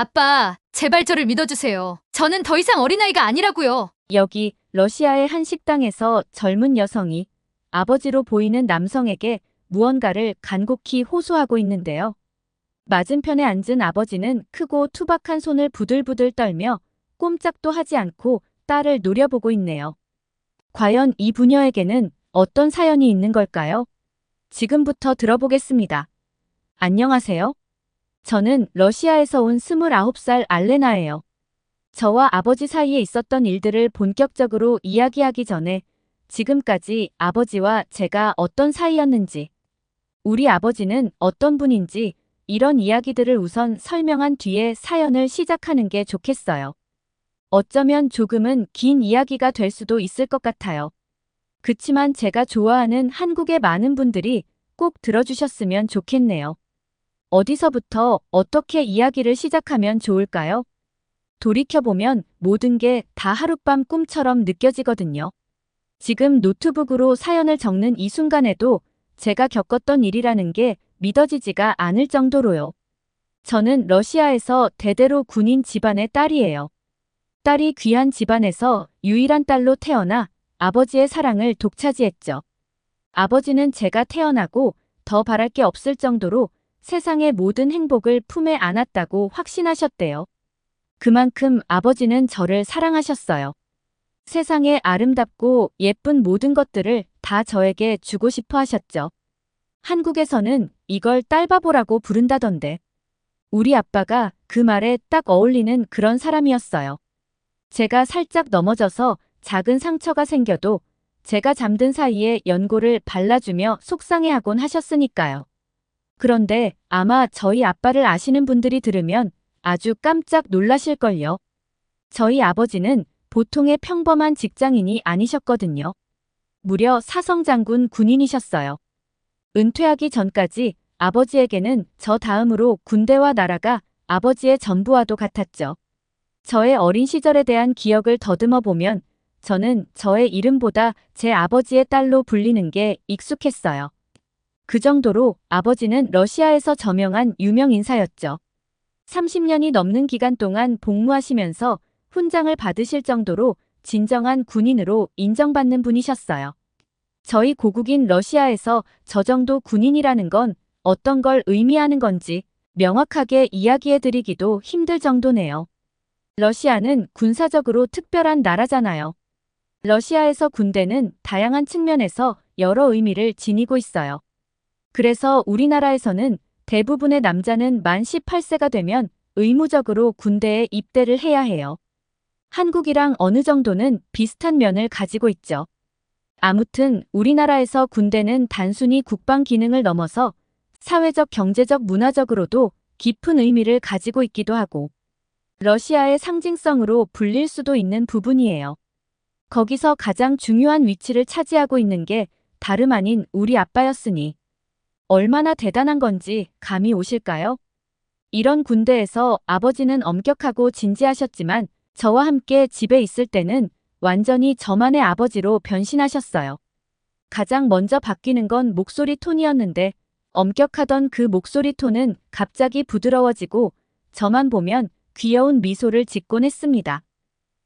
아빠, 제발 저를 믿어주세요. 저는 더 이상 어린아이가 아니라고요. 여기 러시아의 한 식당에서 젊은 여성이 아버지로 보이는 남성에게 무언가를 간곡히 호소하고 있는데요. 맞은편에 앉은 아버지는 크고 투박한 손을 부들부들 떨며 꼼짝도 하지 않고 딸을 노려보고 있네요. 과연 이 부녀에게는 어떤 사연이 있는 걸까요? 지금부터 들어보겠습니다. 안녕하세요. 저는 러시아에서 온 29살 알레나예요. 저와 아버지 사이에 있었던 일들을 본격적으로 이야기하기 전에 지금까지 아버지와 제가 어떤 사이였는지, 우리 아버지는 어떤 분인지 이런 이야기들을 우선 설명한 뒤에 사연을 시작하는 게 좋겠어요. 어쩌면 조금은 긴 이야기가 될 수도 있을 것 같아요. 그치만 제가 좋아하는 한국의 많은 분들이 꼭 들어주셨으면 좋겠네요. 어디서부터 어떻게 이야기를 시작하면 좋을까요? 돌이켜보면 모든 게 다 하룻밤 꿈처럼 느껴지거든요. 지금 노트북으로 사연을 적는 이 순간에도 제가 겪었던 일이라는 게 믿어지지가 않을 정도로요. 저는 러시아에서 대대로 군인 집안의 딸이에요. 딸이 귀한 집안에서 유일한 딸로 태어나 아버지의 사랑을 독차지했죠. 아버지는 제가 태어나고 더 바랄 게 없을 정도로 세상의 모든 행복을 품에 안았다고 확신하셨대요. 그만큼 아버지는 저를 사랑하셨어요. 세상의 아름답고 예쁜 모든 것들을 다 저에게 주고 싶어 하셨죠. 한국에서는 이걸 딸바보라고 부른다던데. 우리 아빠가 그 말에 딱 어울리는 그런 사람이었어요. 제가 살짝 넘어져서 작은 상처가 생겨도 제가 잠든 사이에 연고를 발라주며 속상해하곤 하셨으니까요. 그런데 아마 저희 아빠를 아시는 분들이 들으면 아주 깜짝 놀라실걸요. 저희 아버지는 보통의 평범한 직장인이 아니셨거든요. 무려 사성장군 군인이셨어요. 은퇴하기 전까지 아버지에게는 저 다음으로 군대와 나라가 아버지의 전부와도 같았죠. 저의 어린 시절에 대한 기억을 더듬어 보면 저는 저의 이름보다 제 아버지의 딸로 불리는 게 익숙했어요. 그 정도로 아버지는 러시아에서 저명한 유명 인사였죠. 30년이 넘는 기간 동안 복무하시면서 훈장을 받으실 정도로 진정한 군인으로 인정받는 분이셨어요. 저희 고국인 러시아에서 저 정도 군인이라는 건 어떤 걸 의미하는 건지 명확하게 이야기해드리기도 힘들 정도네요. 러시아는 군사적으로 특별한 나라잖아요. 러시아에서 군대는 다양한 측면에서 여러 의미를 지니고 있어요. 그래서 우리나라에서는 대부분의 남자는 만 18세가 되면 의무적으로 군대에 입대를 해야 해요. 한국이랑 어느 정도는 비슷한 면을 가지고 있죠. 아무튼 우리나라에서 군대는 단순히 국방 기능을 넘어서 사회적, 경제적, 문화적으로도 깊은 의미를 가지고 있기도 하고 러시아의 상징성으로 불릴 수도 있는 부분이에요. 거기서 가장 중요한 위치를 차지하고 있는 게 다름 아닌 우리 아빠였으니 얼마나 대단한 건지 감이 오실까요? 이런 군대에서 아버지는 엄격하고 진지하셨지만 저와 함께 집에 있을 때는 완전히 저만의 아버지로 변신하셨어요. 가장 먼저 바뀌는 건 목소리 톤이었는데 엄격하던 그 목소리 톤은 갑자기 부드러워지고 저만 보면 귀여운 미소를 짓곤 했습니다.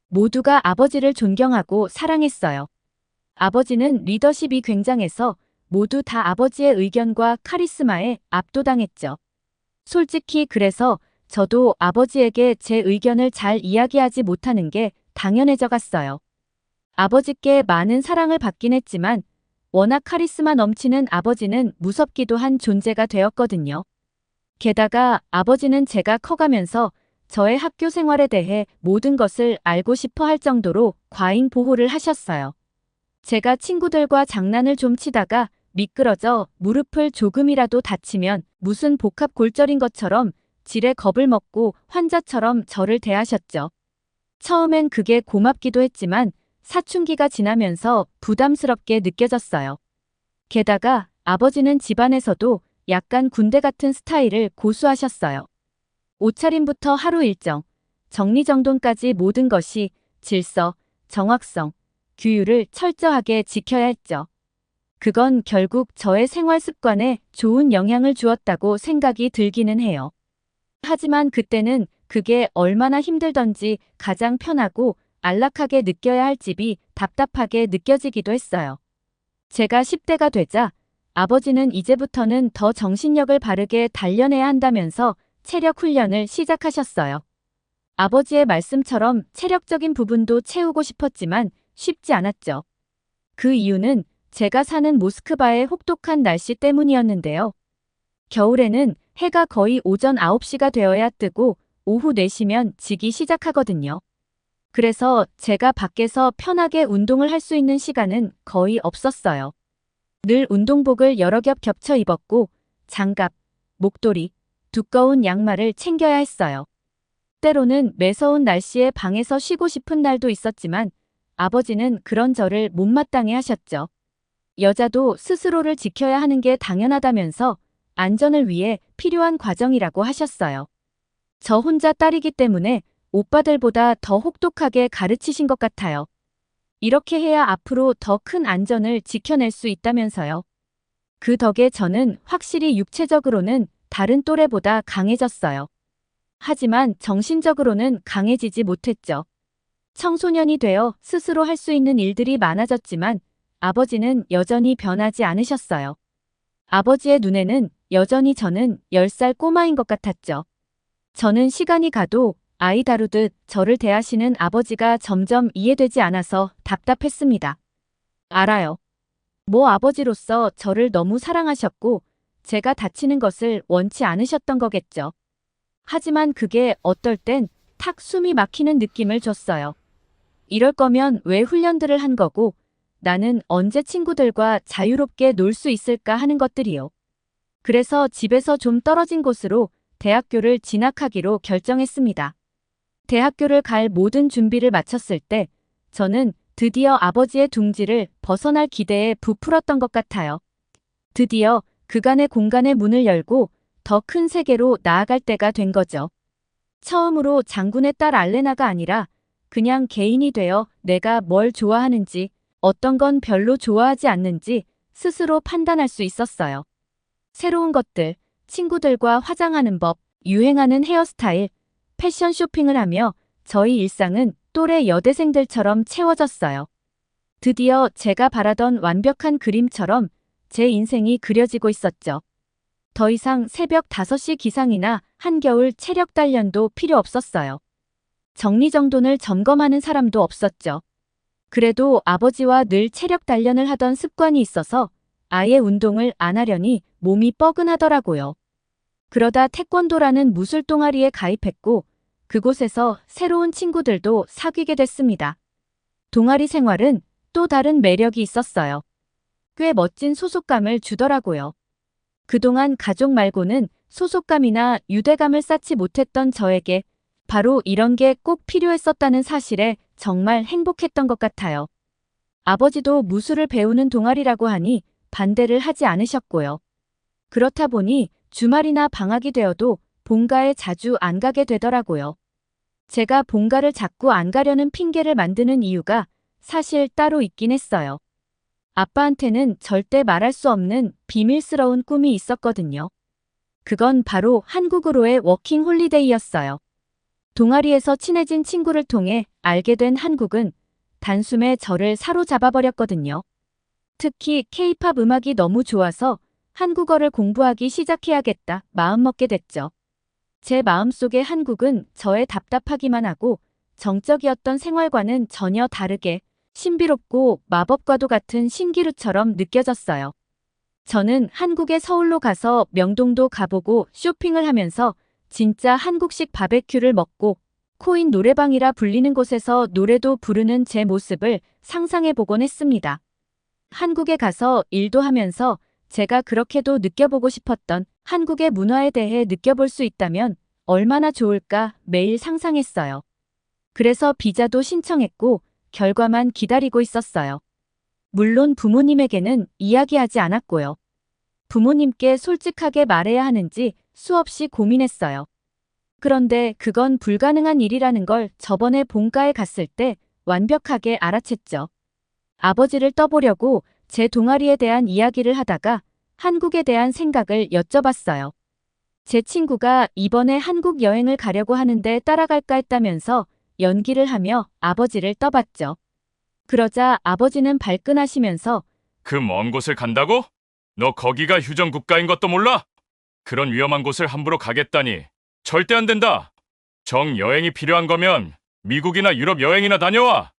모두가 아버지를 존경하고 사랑했어요. 아버지는 리더십이 굉장해서 모두 다 아버지의 의견과 카리스마에 압도당했죠. 솔직히 그래서 저도 아버지에게 제 의견을 잘 이야기하지 못하는 게 당연해져 갔어요. 아버지께 많은 사랑을 받긴 했지만 워낙 카리스마 넘치는 아버지는 무섭기도 한 존재가 되었거든요. 게다가 아버지는 제가 커가면서 저의 학교 생활에 대해 모든 것을 알고 싶어 할 정도로 과잉 보호를 하셨어요. 제가 친구들과 장난을 좀 치다가 미끄러져 무릎을 조금이라도 다치면 무슨 복합 골절인 것처럼 지레 겁을 먹고 환자처럼 저를 대하셨죠. 처음엔 그게 고맙기도 했지만 사춘기가 지나면서 부담스럽게 느껴졌어요. 게다가 아버지는 집안에서도 약간 군대 같은 스타일을 고수하셨어요. 옷차림부터 하루 일정, 정리정돈까지 모든 것이 질서, 정확성, 규율을 철저하게 지켜야 했죠. 그건 결국 저의 생활 습관에 좋은 영향을 주었다고 생각이 들기는 해요. 하지만 그때는 그게 얼마나 힘들던지 가장 편하고 안락하게 느껴야 할 집이 답답하게 느껴지기도 했어요. 제가 10대가 되자 아버지는 이제부터는 더 정신력을 바르게 단련해야 한다면서 체력 훈련을 시작하셨어요. 아버지의 말씀처럼 체력적인 부분도 채우고 싶었지만 쉽지 않았죠. 그 이유는 제가 사는 모스크바의 혹독한 날씨 때문이었는데요. 겨울에는 해가 거의 오전 9시가 되어야 뜨고 오후 4시면 지기 시작하거든요. 그래서 제가 밖에서 편하게 운동을 할 수 있는 시간은 거의 없었어요. 늘 운동복을 여러 겹 겹쳐 입었고 장갑, 목도리, 두꺼운 양말을 챙겨야 했어요. 때로는 매서운 날씨에 방에서 쉬고 싶은 날도 있었지만 아버지는 그런 저를 못마땅해 하셨죠. 여자도 스스로를 지켜야 하는 게 당연하다면서 안전을 위해 필요한 과정이라고 하셨어요. 저 혼자 딸이기 때문에 오빠들보다 더 혹독하게 가르치신 것 같아요. 이렇게 해야 앞으로 더 큰 안전을 지켜낼 수 있다면서요. 그 덕에 저는 확실히 육체적으로는 다른 또래보다 강해졌어요. 하지만 정신적으로는 강해지지 못했죠. 청소년이 되어 스스로 할 수 있는 일들이 많아졌지만 아버지는 여전히 변하지 않으셨어요. 아버지의 눈에는 여전히 저는 10살 꼬마인 것 같았죠. 저는 시간이 가도 아이 다루듯 저를 대하시는 아버지가 점점 이해되지 않아서 답답했습니다. 알아요. 뭐 아버지로서 저를 너무 사랑하셨고 제가 다치는 것을 원치 않으셨던 거겠죠. 하지만 그게 어떨 땐 탁 숨이 막히는 느낌을 줬어요. 이럴 거면 왜 훈련들을 한 거고 나는 언제 친구들과 자유롭게 놀 수 있을까 하는 것들이요. 그래서 집에서 좀 떨어진 곳으로 대학교를 진학하기로 결정했습니다. 대학교를 갈 모든 준비를 마쳤을 때 저는 드디어 아버지의 둥지를 벗어날 기대에 부풀었던 것 같아요. 드디어 그간의 공간의 문을 열고 더 큰 세계로 나아갈 때가 된 거죠. 처음으로 장군의 딸 알레나가 아니라 그냥 개인이 되어 내가 뭘 좋아하는지, 어떤 건 별로 좋아하지 않는지 스스로 판단할 수 있었어요. 새로운 것들, 친구들과 화장하는 법, 유행하는 헤어스타일, 패션 쇼핑을 하며 저희 일상은 또래 여대생들처럼 채워졌어요. 드디어 제가 바라던 완벽한 그림처럼 제 인생이 그려지고 있었죠. 더 이상 새벽 5시 기상이나 한겨울 체력 단련도 필요 없었어요. 정리정돈을 점검하는 사람도 없었죠. 그래도 아버지와 늘 체력 단련을 하던 습관이 있어서 아예 운동을 안 하려니 몸이 뻐근하더라고요. 그러다 태권도라는 무술 동아리에 가입했고 그곳에서 새로운 친구들도 사귀게 됐습니다. 동아리 생활은 또 다른 매력이 있었어요. 꽤 멋진 소속감을 주더라고요. 그동안 가족 말고는 소속감이나 유대감을 쌓지 못했던 저에게 바로 이런 게 꼭 필요했었다는 사실에 정말 행복했던 것 같아요. 아버지도 무술을 배우는 동아리라고 하니 반대를 하지 않으셨고요. 그렇다 보니 주말이나 방학이 되어도 본가에 자주 안 가게 되더라고요. 제가 본가를 자꾸 안 가려는 핑계를 만드는 이유가 사실 따로 있긴 했어요. 아빠한테는 절대 말할 수 없는 비밀스러운 꿈이 있었거든요. 그건 바로 한국으로의 워킹 홀리데이였어요. 동아리에서 친해진 친구를 통해 알게 된 한국은 단숨에 저를 사로잡아버렸거든요. 특히 K-팝 음악이 너무 좋아서 한국어를 공부하기 시작해야겠다 마음먹게 됐죠. 제 마음속의 한국은 저의 답답하기만 하고 정적이었던 생활과는 전혀 다르게 신비롭고 마법과도 같은 신기루처럼 느껴졌어요. 저는 한국의 서울로 가서 명동도 가보고 쇼핑을 하면서 진짜 한국식 바베큐를 먹고 코인 노래방이라 불리는 곳에서 노래도 부르는 제 모습을 상상해보곤 했습니다. 한국에 가서 일도 하면서 제가 그렇게도 느껴보고 싶었던 한국의 문화에 대해 느껴볼 수 있다면 얼마나 좋을까 매일 상상했어요. 그래서 비자도 신청했고 결과만 기다리고 있었어요. 물론 부모님에게는 이야기하지 않았고요. 부모님께 솔직하게 말해야 하는지 수없이 고민했어요. 그런데 그건 불가능한 일이라는 걸 저번에 본가에 갔을 때 완벽하게 알아챘죠. 아버지를 떠보려고 제 동아리에 대한 이야기를 하다가 한국에 대한 생각을 여쭤봤어요. 제 친구가 이번에 한국 여행을 가려고 하는데 따라갈까 했다면서 연기를 하며 아버지를 떠봤죠. 그러자 아버지는 발끈하시면서 그 먼 곳을 간다고? 너 거기가 휴전 국가인 것도 몰라? 그런 위험한 곳을 함부로 가겠다니 절대 안 된다. 정 여행이 필요한 거면 미국이나 유럽 여행이나 다녀와.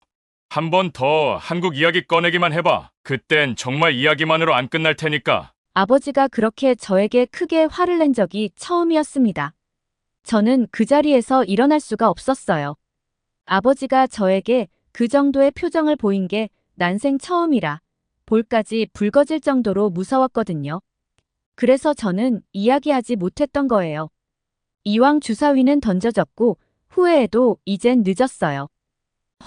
한 번 더 한국 이야기 꺼내기만 해봐. 그땐 정말 이야기만으로 안 끝날 테니까. 아버지가 그렇게 저에게 크게 화를 낸 적이 처음이었습니다. 저는 그 자리에서 일어날 수가 없었어요. 아버지가 저에게 그 정도의 표정을 보인 게 난생 처음이라 볼까지 붉어질 정도로 무서웠거든요. 그래서 저는 이야기하지 못했던 거예요. 이왕 주사위는 던져졌고 후회해도 이젠 늦었어요.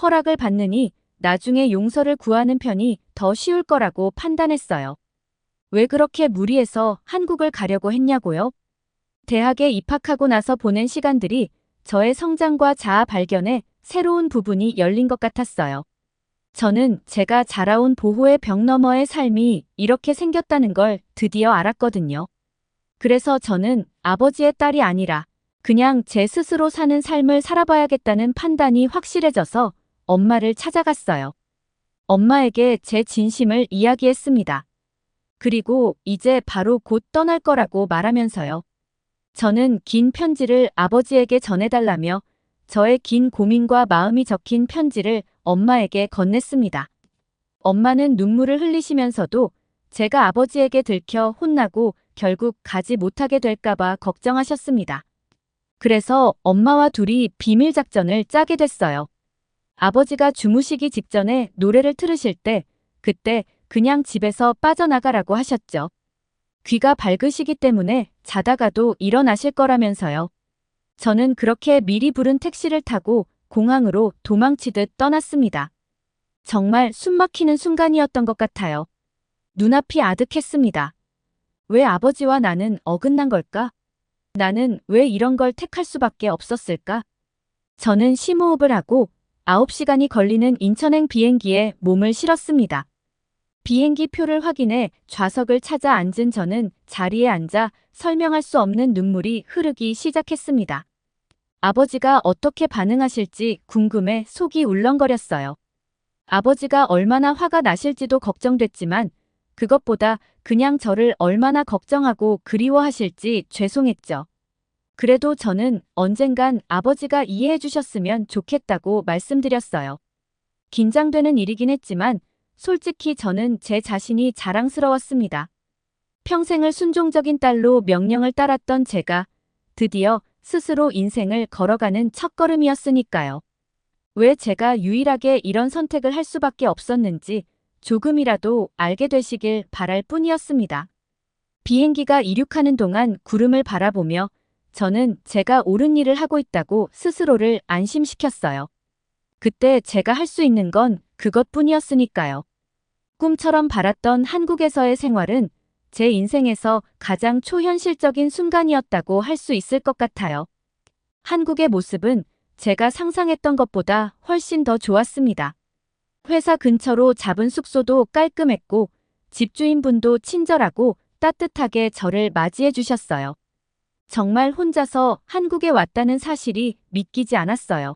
허락을 받느니 나중에 용서를 구하는 편이 더 쉬울 거라고 판단했어요. 왜 그렇게 무리해서 한국을 가려고 했냐고요? 대학에 입학하고 나서 보낸 시간들이 저의 성장과 자아 발견에 새로운 부분이 열린 것 같았어요. 저는 제가 자라온 보호의 벽 너머의 삶이 이렇게 생겼다는 걸 드디어 알았거든요. 그래서 저는 아버지의 딸이 아니라 그냥 제 스스로 사는 삶을 살아봐야겠다는 판단이 확실해져서 엄마를 찾아갔어요. 엄마에게 제 진심을 이야기했습니다. 그리고 이제 바로 곧 떠날 거라고 말하면서요. 저는 긴 편지를 아버지에게 전해달라며 저의 긴 고민과 마음이 적힌 편지를 엄마에게 건넸습니다. 엄마는 눈물을 흘리시면서도 제가 아버지에게 들켜 혼나고 결국 가지 못하게 될까봐 걱정하셨습니다. 그래서 엄마와 둘이 비밀 작전을 짜게 됐어요. 아버지가 주무시기 직전에 노래를 틀으실 때 그때 그냥 집에서 빠져나가라고 하셨죠. 귀가 밝으시기 때문에 자다가도 일어나실 거라면서요. 저는 그렇게 미리 부른 택시를 타고 공항으로 도망치듯 떠났습니다. 정말 숨막히는 순간이었던 것 같아요. 눈앞이 아득했습니다. 왜 아버지와 나는 어긋난 걸까? 나는 왜 이런 걸 택할 수밖에 없었을까? 저는 심호흡을 하고 9시간이 걸리는 인천행 비행기에 몸을 실었습니다. 비행기 표를 확인해 좌석을 찾아 앉은 저는 자리에 앉아 설명할 수 없는 눈물이 흐르기 시작했습니다. 아버지가 어떻게 반응하실지 궁금해 속이 울렁거렸어요. 아버지가 얼마나 화가 나실지도 걱정됐지만 그것보다 그냥 저를 얼마나 걱정하고 그리워하실지 죄송했죠. 그래도 저는 언젠간 아버지가 이해해 주셨으면 좋겠다고 말씀드렸어요. 긴장되는 일이긴 했지만 솔직히 저는 제 자신이 자랑스러웠습니다. 평생을 순종적인 딸로 명령을 따랐던 제가 드디어 스스로 인생을 걸어가는 첫걸음이었으니까요. 왜 제가 유일하게 이런 선택을 할 수밖에 없었는지 조금이라도 알게 되시길 바랄 뿐이었습니다. 비행기가 이륙하는 동안 구름을 바라보며 저는 제가 옳은 일을 하고 있다고 스스로를 안심시켰어요. 그때 제가 할 수 있는 건 그것뿐이었으니까요. 꿈처럼 바랐던 한국에서의 생활은 제 인생에서 가장 초현실적인 순간이었다고 할 수 있을 것 같아요. 한국의 모습은 제가 상상했던 것보다 훨씬 더 좋았습니다. 회사 근처로 잡은 숙소도 깔끔했고 집주인분도 친절하고 따뜻하게 저를 맞이해 주셨어요. 정말 혼자서 한국에 왔다는 사실이 믿기지 않았어요.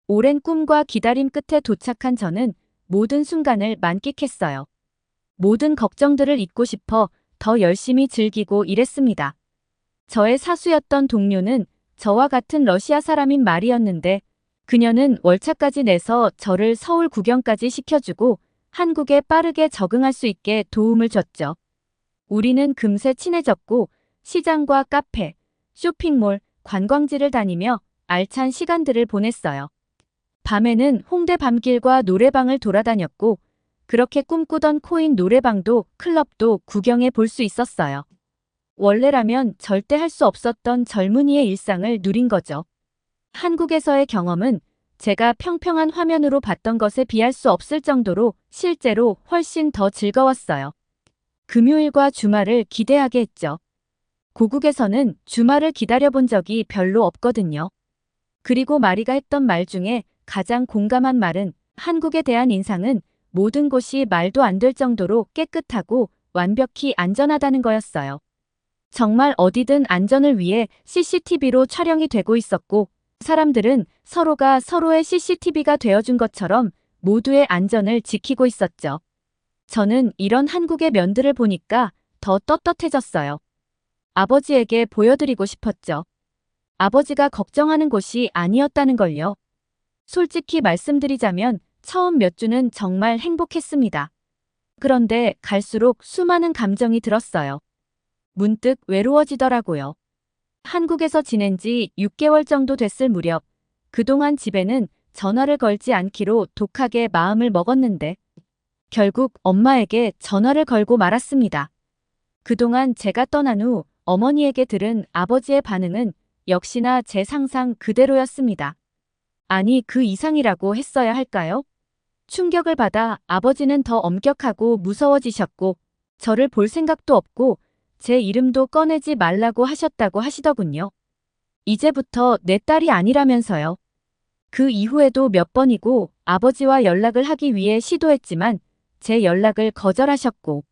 오랜 꿈과 기다림 끝에 도착한 저는 모든 순간을 만끽했어요. 모든 걱정들을 잊고 싶어 더 열심히 즐기고 일했습니다. 저의 사수였던 동료는 저와 같은 러시아 사람인 말이었는데 그녀는 월차까지 내서 저를 서울 구경까지 시켜주고 한국에 빠르게 적응할 수 있게 도움을 줬죠. 우리는 금세 친해졌고 시장과 카페, 쇼핑몰, 관광지를 다니며 알찬 시간들을 보냈어요. 밤에는 홍대 밤길과 노래방을 돌아다녔고 그렇게 꿈꾸던 코인 노래방도 클럽도 구경해 볼 수 있었어요. 원래라면 절대 할 수 없었던 젊은이의 일상을 누린 거죠. 한국에서의 경험은 제가 평평한 화면으로 봤던 것에 비할 수 없을 정도로 실제로 훨씬 더 즐거웠어요. 금요일과 주말을 기대하게 했죠. 고국에서는 주말을 기다려본 적이 별로 없거든요. 그리고 마리가 했던 말 중에 가장 공감한 말은 한국에 대한 인상은 모든 곳이 말도 안 될 정도로 깨끗하고 완벽히 안전하다는 거였어요. 정말 어디든 안전을 위해 CCTV로 촬영이 되고 있었고, 사람들은 서로가 서로의 CCTV가 되어준 것처럼 모두의 안전을 지키고 있었죠. 저는 이런 한국의 면들을 보니까 더 떳떳해졌어요. 아버지에게 보여드리고 싶었죠. 아버지가 걱정하는 곳이 아니었다는 걸요. 솔직히 말씀드리자면 처음 몇 주는 정말 행복했습니다. 그런데 갈수록 수많은 감정이 들었어요. 문득 외로워지더라고요. 한국에서 지낸 지 6개월 정도 됐을 무렵, 그동안 집에는 전화를 걸지 않기로 독하게 마음을 먹었는데, 결국 엄마에게 전화를 걸고 말았습니다. 그동안 제가 떠난 후 어머니에게 들은 아버지의 반응은 역시나 제 상상 그대로였습니다. 아니, 그 이상이라고 했어야 할까요? 충격을 받아 아버지는 더 엄격하고 무서워지셨고, 저를 볼 생각도 없고, 제 이름도 꺼내지 말라고 하셨다고 하시더군요. 이제부터 내 딸이 아니라면서요. 그 이후에도 몇 번이고 아버지와 연락을 하기 위해 시도했지만 제 연락을 거절하셨고,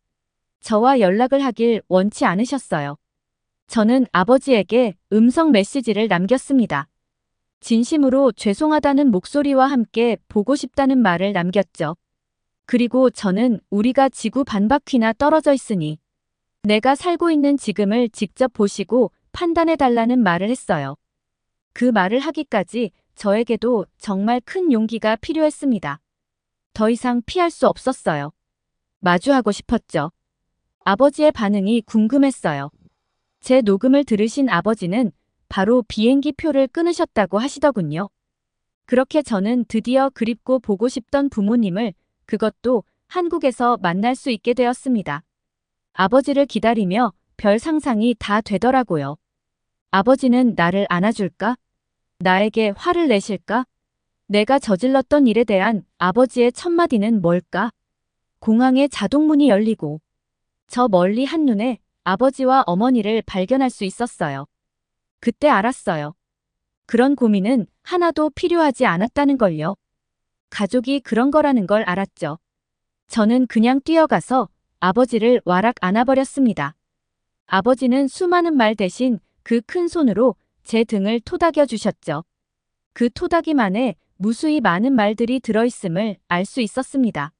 저와 연락을 하길 원치 않으셨어요. 저는 아버지에게 음성 메시지를 남겼습니다. 진심으로 죄송하다는 목소리와 함께 보고 싶다는 말을 남겼죠. 그리고 저는 우리가 지구 반바퀴나 떨어져 있으니 내가 살고 있는 지금을 직접 보시고 판단해달라는 말을 했어요. 그 말을 하기까지 저에게도 정말 큰 용기가 필요했습니다. 더 이상 피할 수 없었어요. 마주하고 싶었죠. 아버지의 반응이 궁금했어요. 제 녹음을 들으신 아버지는 바로 비행기 표를 끊으셨다고 하시더군요. 그렇게 저는 드디어 그립고 보고 싶던 부모님을, 그것도 한국에서 만날 수 있게 되었습니다. 아버지를 기다리며 별 상상이 다 되더라고요. 아버지는 나를 안아줄까? 나에게 화를 내실까? 내가 저질렀던 일에 대한 아버지의 첫마디는 뭘까? 공항의 자동문이 열리고 저 멀리 한눈에 아버지와 어머니를 발견할 수 있었어요. 그때 알았어요. 그런 고민은 하나도 필요하지 않았다는 걸요. 가족이 그런 거라는 걸 알았죠. 저는 그냥 뛰어가서 아버지를 와락 안아버렸습니다. 아버지는 수많은 말 대신 그 큰 손으로 제 등을 토닥여 주셨죠. 그 토닥이만에 무수히 많은 말들이 들어있음을 알 수 있었습니다.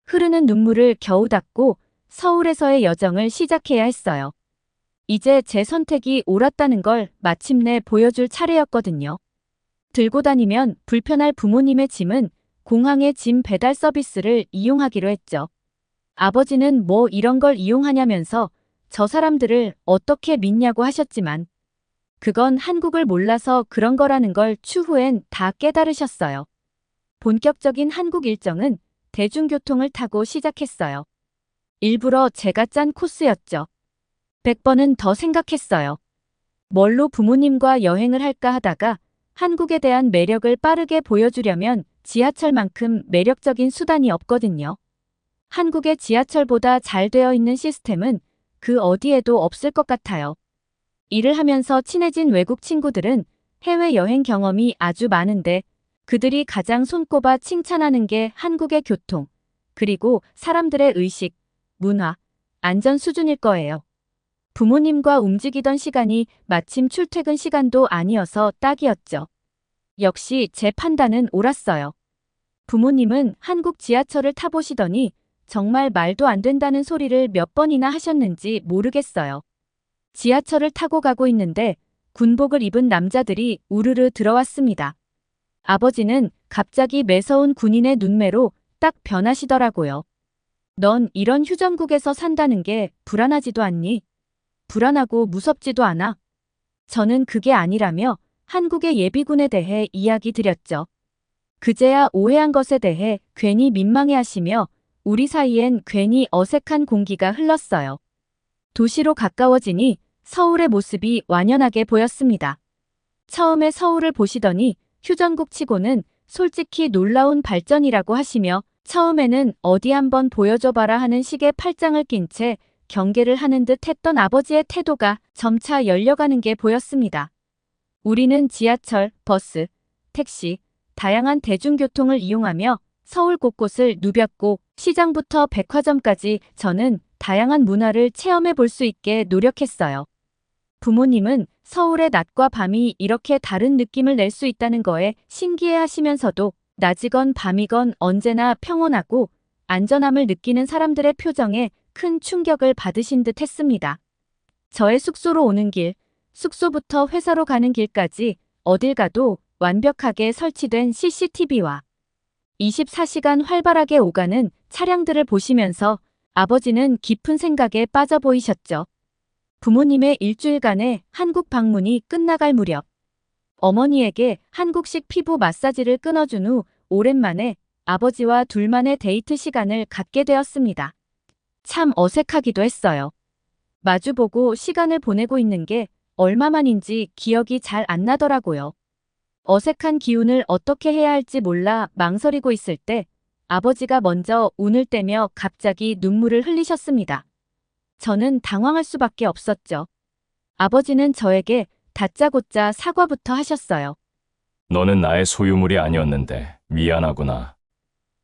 흐르는 눈물을 겨우 닦고 서울에서의 여정을 시작해야 했어요. 이제 제 선택이 옳았다는 걸 마침내 보여줄 차례였거든요. 들고 다니면 불편할 부모님의 짐은 공항의 짐 배달 서비스를 이용하기로 했죠. 아버지는 뭐 이런 걸 이용하냐면서 저 사람들을 어떻게 믿냐고 하셨지만 그건 한국을 몰라서 그런 거라는 걸 추후엔 다 깨달으셨어요. 본격적인 한국 일정은 대중교통을 타고 시작했어요. 일부러 제가 짠 코스였죠. 100번은 더 생각했어요. 뭘로 부모님과 여행을 할까 하다가 한국에 대한 매력을 빠르게 보여주려면 지하철만큼 매력적인 수단이 없거든요. 한국의 지하철보다 잘 되어 있는 시스템은 그 어디에도 없을 것 같아요. 일을 하면서 친해진 외국 친구들은 해외여행 경험이 아주 많은데 그들이 가장 손꼽아 칭찬하는 게 한국의 교통, 그리고 사람들의 의식, 문화, 안전 수준일 거예요. 부모님과 움직이던 시간이 마침 출퇴근 시간도 아니어서 딱이었죠. 역시 제 판단은 옳았어요. 부모님은 한국 지하철을 타보시더니 정말 말도 안 된다는 소리를 몇 번이나 하셨는지 모르겠어요. 지하철을 타고 가고 있는데 군복을 입은 남자들이 우르르 들어왔습니다. 아버지는 갑자기 매서운 군인의 눈매로 딱 변하시더라고요. 넌 이런 휴전국에서 산다는 게 불안하지도 않니? 불안하고 무섭지도 않아. 저는 그게 아니라며 한국의 예비군에 대해 이야기 드렸죠. 그제야 오해한 것에 대해 괜히 민망해하시며 우리 사이엔 괜히 어색한 공기가 흘렀어요. 도시로 가까워지니 서울의 모습이 완연하게 보였습니다. 처음에 서울을 보시더니 휴전국 치고는 솔직히 놀라운 발전이라고 하시며 처음에는 어디 한번 보여줘봐라 하는 식의 팔짱을 낀 채 경계를 하는 듯 했던 아버지의 태도가 점차 열려가는 게 보였습니다. 우리는 지하철, 버스, 택시, 다양한 대중교통을 이용하며 서울 곳곳을 누볐고 시장부터 백화점까지 저는 다양한 문화를 체험해 볼 수 있게 노력했어요. 부모님은 서울의 낮과 밤이 이렇게 다른 느낌을 낼 수 있다는 거에 신기해 하시면서도 낮이건 밤이건 언제나 평온하고 안전함을 느끼는 사람들의 표정에 큰 충격을 받으신 듯 했습니다. 저의 숙소로 오는 길, 숙소부터 회사로 가는 길까지 어딜 가도 완벽하게 설치된 CCTV와 24시간 활발하게 오가는 차량들을 보시면서 아버지는 깊은 생각에 빠져 보이셨죠. 부모님의 일주일간의 한국 방문이 끝나갈 무렵 어머니에게 한국식 피부 마사지를 끊어준 후 오랜만에 아버지와 둘만의 데이트 시간을 갖게 되었습니다. 참 어색하기도 했어요. 마주보고 시간을 보내고 있는 게 얼마만인지 기억이 잘 안 나더라고요. 어색한 기운을 어떻게 해야 할지 몰라 망설이고 있을 때 아버지가 먼저 운을 떼며 갑자기 눈물을 흘리셨습니다. 저는 당황할 수밖에 없었죠. 아버지는 저에게 다짜고짜 사과부터 하셨어요. 너는 나의 소유물이 아니었는데 미안하구나.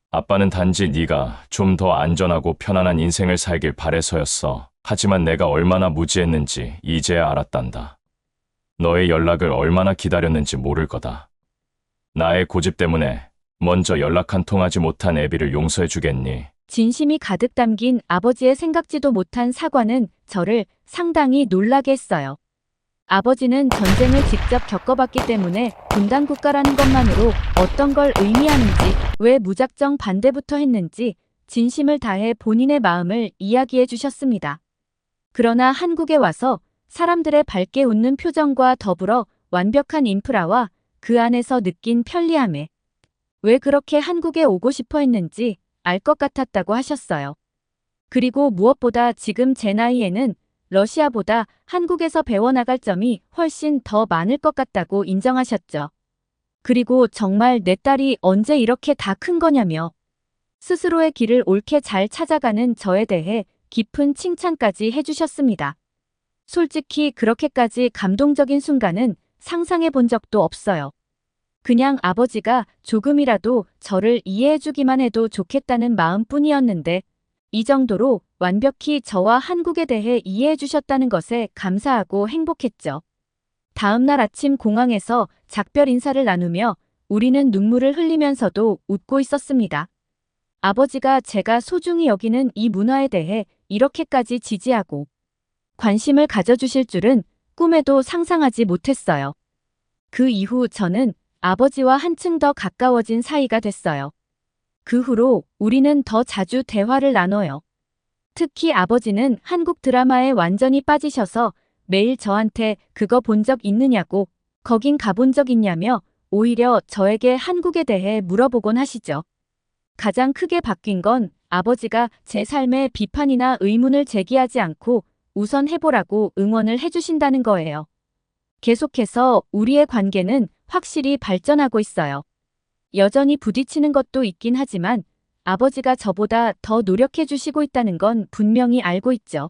아빠는 단지 네가 좀 더 안전하고 편안한 인생을 살길 바래서였어. 하지만 내가 얼마나 무지했는지 이제야 알았단다. 너의 연락을 얼마나 기다렸는지 모를 거다. 나의 고집 때문에 먼저 연락 한 통 하지 못한 애비를 용서해 주겠니? 진심이 가득 담긴 아버지의 생각지도 못한 사과는 저를 상당히 놀라게 했어요. 아버지는 전쟁을 직접 겪어봤기 때문에 분단 국가라는 것만으로 어떤 걸 의미하는지, 왜 무작정 반대부터 했는지 진심을 다해 본인의 마음을 이야기해 주셨습니다. 그러나 한국에 와서 사람들의 밝게 웃는 표정과 더불어 완벽한 인프라와 그 안에서 느낀 편리함에 왜 그렇게 한국에 오고 싶어 했는지 알 것 같았다고 하셨어요. 그리고 무엇보다 지금 제 나이에는 러시아보다 한국에서 배워나갈 점이 훨씬 더 많을 것 같다고 인정하셨죠. 그리고 정말 내 딸이 언제 이렇게 다 큰 거냐며 스스로의 길을 옳게 잘 찾아가는 저에 대해 깊은 칭찬까지 해주셨습니다. 솔직히 그렇게까지 감동적인 순간은 상상해 본 적도 없어요. 그냥 아버지가 조금이라도 저를 이해해주기만 해도 좋겠다는 마음뿐이었는데 이 정도로 완벽히 저와 한국에 대해 이해해주셨다는 것에 감사하고 행복했죠. 다음 날 아침 공항에서 작별 인사를 나누며 우리는 눈물을 흘리면서도 웃고 있었습니다. 아버지가 제가 소중히 여기는 이 문화에 대해 이렇게까지 지지하고 관심을 가져주실 줄은 꿈에도 상상하지 못했어요. 그 이후 저는 아버지와 한층 더 가까워진 사이가 됐어요. 그 후로 우리는 더 자주 대화를 나눠요. 특히 아버지는 한국 드라마에 완전히 빠지셔서 매일 저한테 그거 본 적 있느냐고, 거긴 가본 적 있냐며 오히려 저에게 한국에 대해 물어보곤 하시죠. 가장 크게 바뀐 건 아버지가 제 삶에 비판이나 의문을 제기하지 않고 우선 해보라고 응원을 해주신다는 거예요. 계속해서 우리의 관계는 확실히 발전하고 있어요. 여전히 부딪히는 것도 있긴 하지만 아버지가 저보다 더 노력해 주시고 있다는 건 분명히 알고 있죠.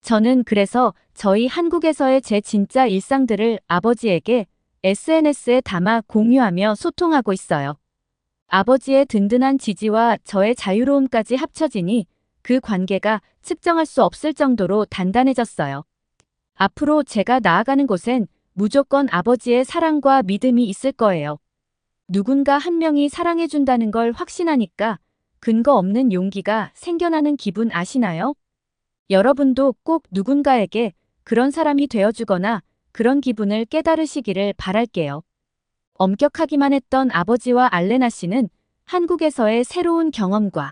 저는 그래서 저희 한국에서의 제 진짜 일상들을 아버지에게 SNS에 담아 공유하며 소통하고 있어요. 아버지의 든든한 지지와 저의 자유로움까지 합쳐지니 그 관계가 측정할 수 없을 정도로 단단해졌어요. 앞으로 제가 나아가는 곳엔 무조건 아버지의 사랑과 믿음이 있을 거예요. 누군가 한 명이 사랑해준다는 걸 확신하니까 근거 없는 용기가 생겨나는 기분 아시나요? 여러분도 꼭 누군가에게 그런 사람이 되어주거나 그런 기분을 깨달으시기를 바랄게요. 엄격하기만 했던 아버지와 알레나 씨는 한국에서의 새로운 경험과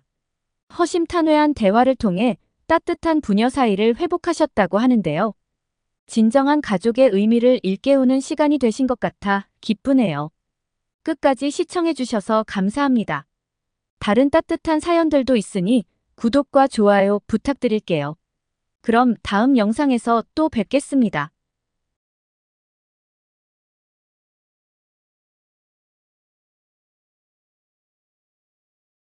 허심탄회한 대화를 통해 따뜻한 부녀 사이를 회복하셨다고 하는데요. 진정한 가족의 의미를 일깨우는 시간이 되신 것 같아 기쁘네요. 끝까지 시청해주셔서 감사합니다. 다른 따뜻한 사연들도 있으니 구독과 좋아요 부탁드릴게요. 그럼 다음 영상에서 또 뵙겠습니다.